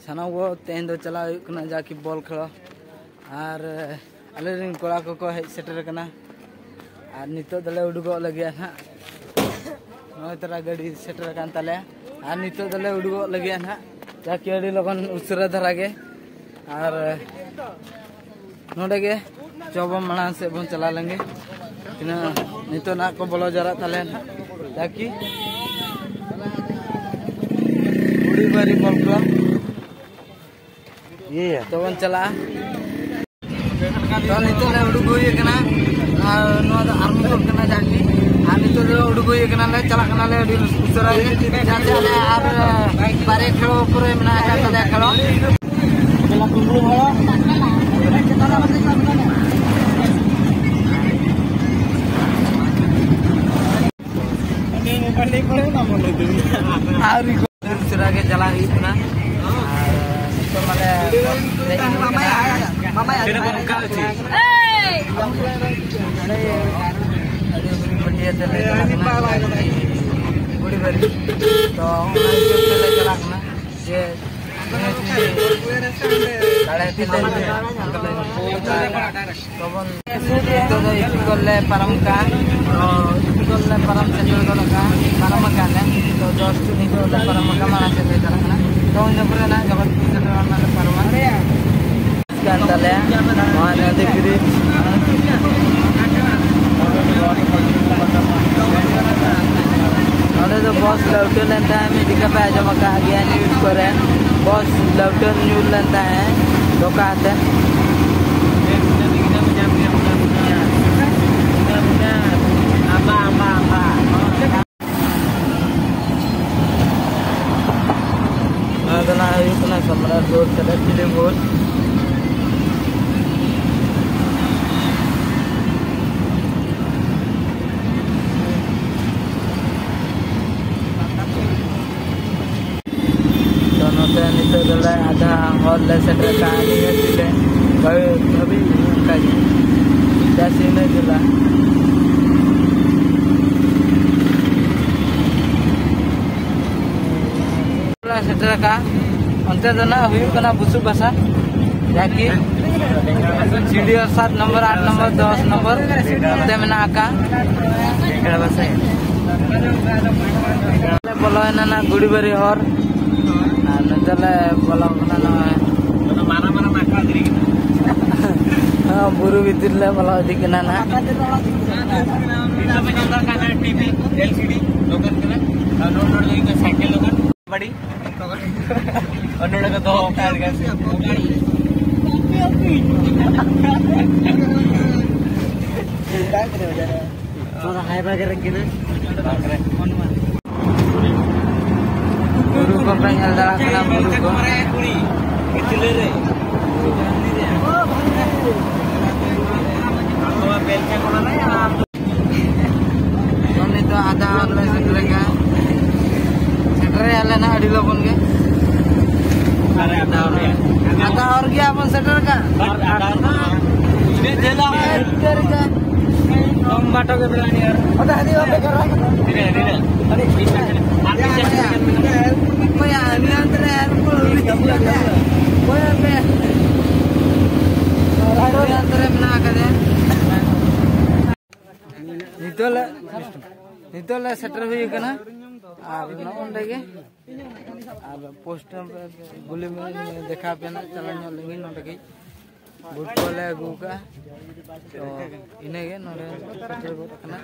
साना को तेन दो चला जाकि बॉल खेल और आले कड़ा को हेज सेटर कना और नितो दले उडुगो लगे ना नय तरा गाड़ी सेटर कान ताले और नितो दले उडुगो लगे ना जाकि अड़ी लगन उसरा धरा गे और नोडे गे चौब माड़ा से बन चला लेंगे तीना नितो ना को बोलो जरा ताले ना जाकि उड़ी बारी बॉल क्लब ये तो बन चला तो नितो ले उडुगो ये कना और नो द आर्म को कना जाकि और नितो ले उडुगो ये कना ले चला कना ले उसरा जाते ले और बारे खेलो पूरे मना का तले खेलो चला कुंबू हो चला बसे पढ़ने पड़े ना मोले और दूसरा के चला ही इतना तो माने मामा तेरे को का थी अरे बढ़िया चले बड़ी बड़ी तो चले चला ना ये परम का परम चंद्र परम का तो जस्ट परम का माना चले तो इन ना जगत परम नदी तो बस लौटे लेता है मेडिका पे जमा का गया न्यूज करे बस लौटे न्यूज लेता है दोकाते सम्राट रोड चले फिल्म रोड आधा हॉल सेटर का अभी नहीं दिला सेटर का अंते ना हुई बुसुक भाषा जाकि सीढ़ी 7 नंबर 8 नंबर 10 नंबर अंते मेना का बोलो ना गुड़ीबारी हर नतले बोलो ना मारा मारा माका दिरी हां बुरु भीतर ले बोलो दिकना ना टीवी एलसीडी लोगन कना नोट नोट लगी साइकिल लोगन बड़ी और नोट का दो पैर का से थोड़ा हाई बागे रखी ना बुरु को पेंगल दरा कना बुरु को इतले रे तो बेल के कोना ना हमने तो आधा और सेटर का सेटर आले ना अड़ी लोगन के अरे आधा और क्या अपन सेटर का ये जेला है इधर का हम बाटो के बिलानी यार अरे हदी वापे कर रहा अरे कोई आनी अंदर यार कोई अंदर बना कर नितोले सेटर हुई कना और नोंडे के और पोस्ट गुली में देखा पे ना चलाने लगी नोंडे के बुट को ले गु का तो इने के नोंडे सेटर को कना